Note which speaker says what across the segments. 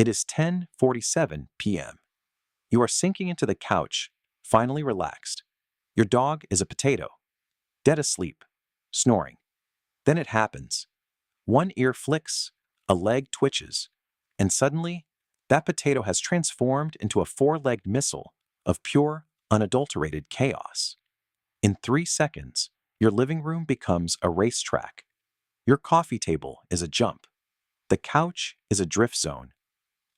Speaker 1: It is 10:47 p.m. You are sinking into the couch, finally relaxed. Your dog is a potato, dead asleep, snoring. Then it happens. One ear flicks, a leg twitches, and suddenly, that potato has transformed into a four-legged missile of pure, unadulterated chaos. In 3 seconds, your living room becomes a racetrack. Your coffee table is a jump. The couch is a drift zone.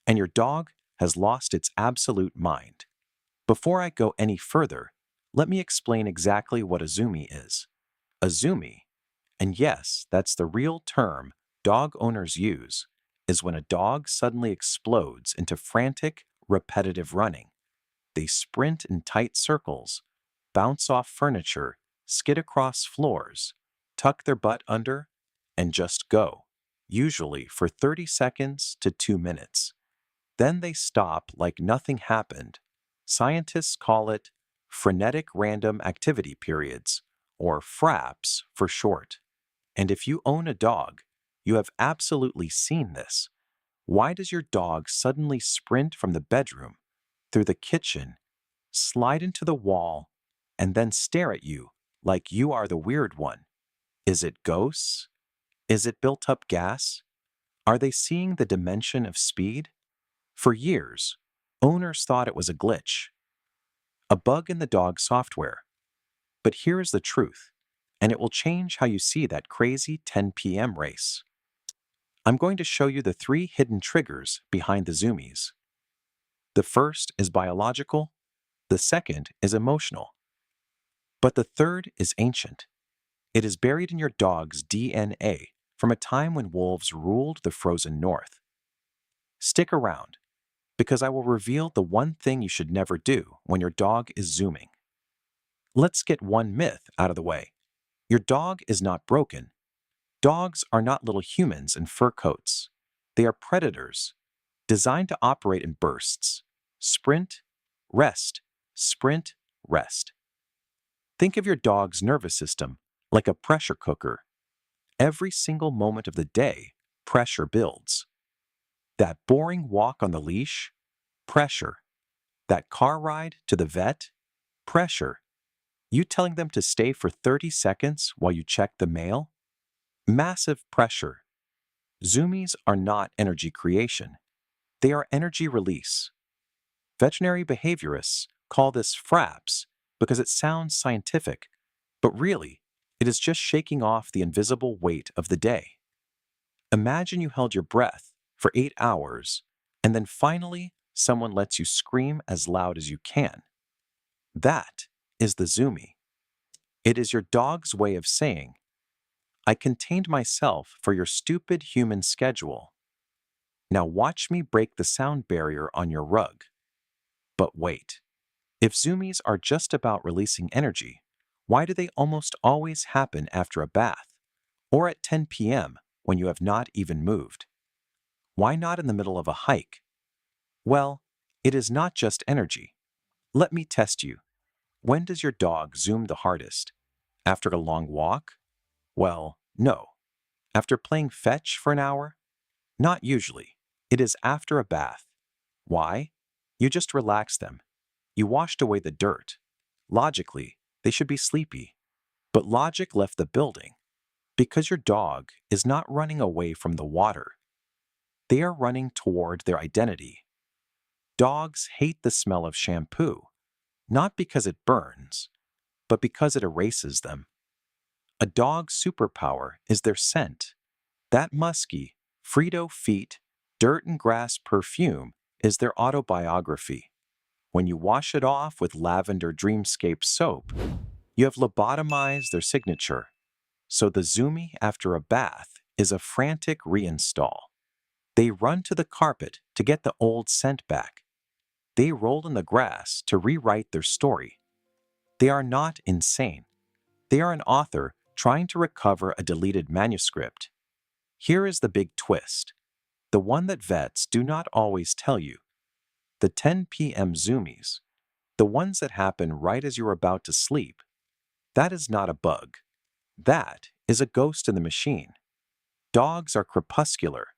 Speaker 1: And your dog has lost its absolute mind. Before I go any further, let me explain exactly what a zoomie is. A zoomie, and yes, that's the real term dog owners use, is when a dog suddenly explodes into frantic, repetitive running. They sprint in tight circles, bounce off furniture, skid across floors, tuck their butt under, and just go, usually for 30 seconds to 2 minutes. Then they stop like nothing happened. Scientists call it Frenetic Random Activity Periods, or FRAPs for short. And if you own a dog, you have absolutely seen this. Why does your dog suddenly sprint from the bedroom, through the kitchen, slide into the wall, and then stare at you like you are the weird one? Is it ghosts? Is it built-up gas? Are they seeing the dimension of speed? For years, owners thought it was a glitch, a bug in the dog software. But here is the truth, and it will change how you see that crazy 10 p.m. race. I'm going to show you the 3 hidden triggers behind the zoomies. The first is biological, the second is emotional, but the third is ancient. It is buried in your dog's DNA from a time when wolves ruled the frozen north. Stick around, because I will reveal the one thing you should never do when your dog is zooming. Let's get one myth out of the way. Your dog is not broken. Dogs are not little humans in fur coats. They are predators, designed to operate in bursts. Sprint, rest, sprint, rest. Think of your dog's nervous system like a pressure cooker. Every single moment of the day, pressure builds. That boring walk on the leash, pressure. That car ride to the vet, pressure. You telling them to stay for 30 seconds while you check the mail? Massive pressure. Zoomies are not energy creation. They are energy release. Veterinary behaviorists call this FRAPS because it sounds scientific, but really, it is just shaking off the invisible weight of the day. Imagine you held your breath for 8 hours, and then finally, someone lets you scream as loud as you can. That is the zoomie. It is your dog's way of saying, I contained myself for your stupid human schedule. Now watch me break the sound barrier on your rug. But wait, if zoomies are just about releasing energy, why do they almost always happen after a bath, or at 10 p.m. when you have not even moved? Why not in the middle of a hike? Well, it is not just energy. Let me test you. When does your dog zoom the hardest? After a long walk? Well, no. After playing fetch for an hour? Not usually. It is after a bath. Why? You just relaxed them. You washed away the dirt. Logically, they should be sleepy. But logic left the building because your dog is not running away from the water. They are running toward their identity. Dogs hate the smell of shampoo, not because it burns, but because it erases them. A dog's superpower is their scent. That musky, Frito feet, dirt and grass perfume is their autobiography. When you wash it off with lavender dreamscape soap, you have lobotomized their signature. So the zoomie after a bath is a frantic reinstall. They run to the carpet to get the old scent back. They roll in the grass to rewrite their story. They are not insane. They are an author trying to recover a deleted manuscript. Here is the big twist, the one that vets do not always tell you. The 10 p.m. zoomies, the ones that happen right as you're about to sleep, that is not a bug. That is a ghost in the machine. Dogs are crepuscular.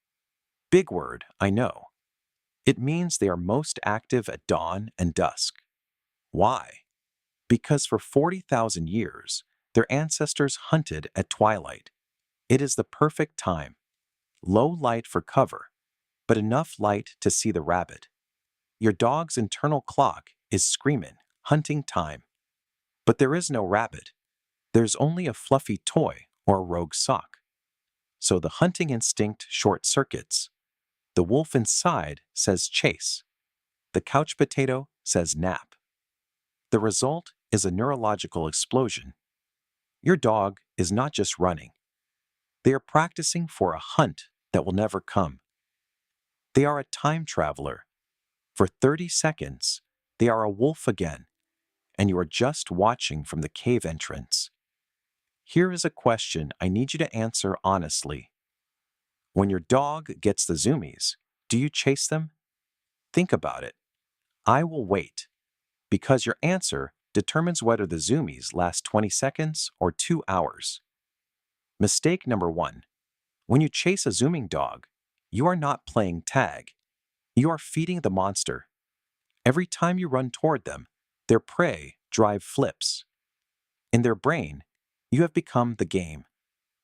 Speaker 1: Big word, I know. It means they are most active at dawn and dusk. Why? Because for 40,000 years, their ancestors hunted at twilight. It is the perfect time. Low light for cover, but enough light to see the rabbit. Your dog's internal clock is screaming, hunting time. But there is no rabbit. There's only a fluffy toy or a rogue sock. So the hunting instinct short circuits. The wolf inside says chase. The couch potato says nap. The result is a neurological explosion. Your dog is not just running. They are practicing for a hunt that will never come. They are a time traveler. For 30 seconds, they are a wolf again, and you are just watching from the cave entrance. Here is a question I need you to answer honestly. When your dog gets the zoomies, do you chase them? Think about it. I will wait, because your answer determines whether the zoomies last 20 seconds or 2 hours. Mistake number 1. When you chase a zooming dog, you are not playing tag. You are feeding the monster. Every time you run toward them, their prey drive flips. In their brain, you have become the game.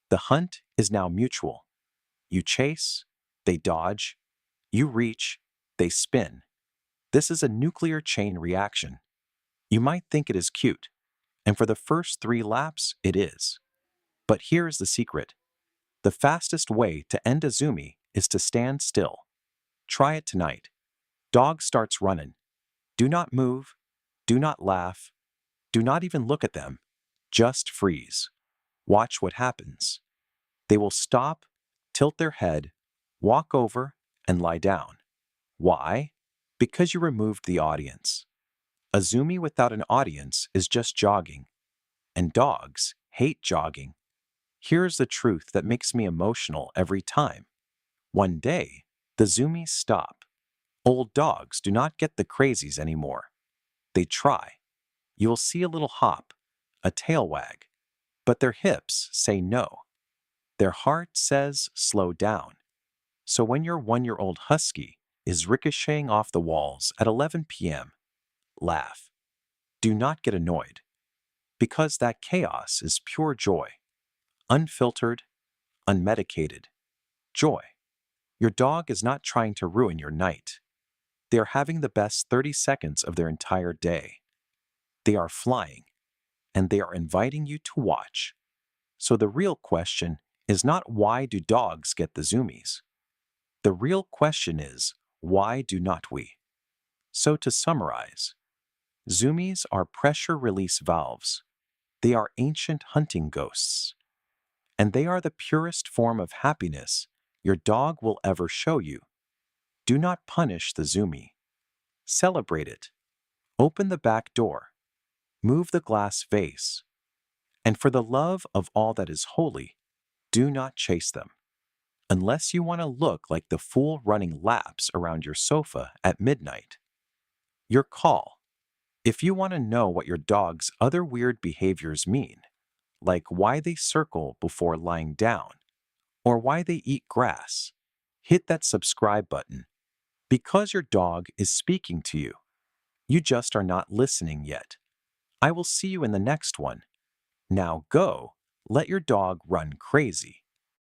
Speaker 1: The hunt is now mutual. You chase, they dodge. You reach, they spin. This is a nuclear chain reaction. You might think it is cute, and for the first 3 laps, it is. But here is the secret. The fastest way to end a zoomie is to stand still. Try it tonight. Dog starts running. Do not move. Do not laugh. Do not even look at them. Just freeze. Watch what happens. They will stop, tilt their head, walk over, and lie down. Why? Because you removed the audience. A zoomie without an audience is just jogging. And dogs hate jogging. Here's the truth that makes me emotional every time. One day, the zoomies stop. Old dogs do not get the crazies anymore. They try. You will see a little hop, a tail wag, but their hips say no. Their heart says slow down. So when your 1-year-old husky is ricocheting off the walls at 11 p.m., laugh. Do not get annoyed, because that chaos is pure joy. Unfiltered, unmedicated. Joy. Your dog is not trying to ruin your night. They are having the best 30 seconds of their entire day. They are flying, and they are inviting you to watch. So the real question is not why do dogs get the zoomies? The real question is, why do not we? So to summarize, zoomies are pressure release valves. They are ancient hunting ghosts. And they are the purest form of happiness your dog will ever show you. Do not punish the zoomie. Celebrate it. Open the back door. Move the glass vase. And for the love of all that is holy, do not chase them. Unless you want to look like the fool running laps around your sofa at midnight. Your call. If you want to know what your dog's other weird behaviors mean, like why they circle before lying down, or why they eat grass, hit that subscribe button. Because your dog is speaking to you. You just are not listening yet. I will see you in the next one. Now go, let your dog run crazy.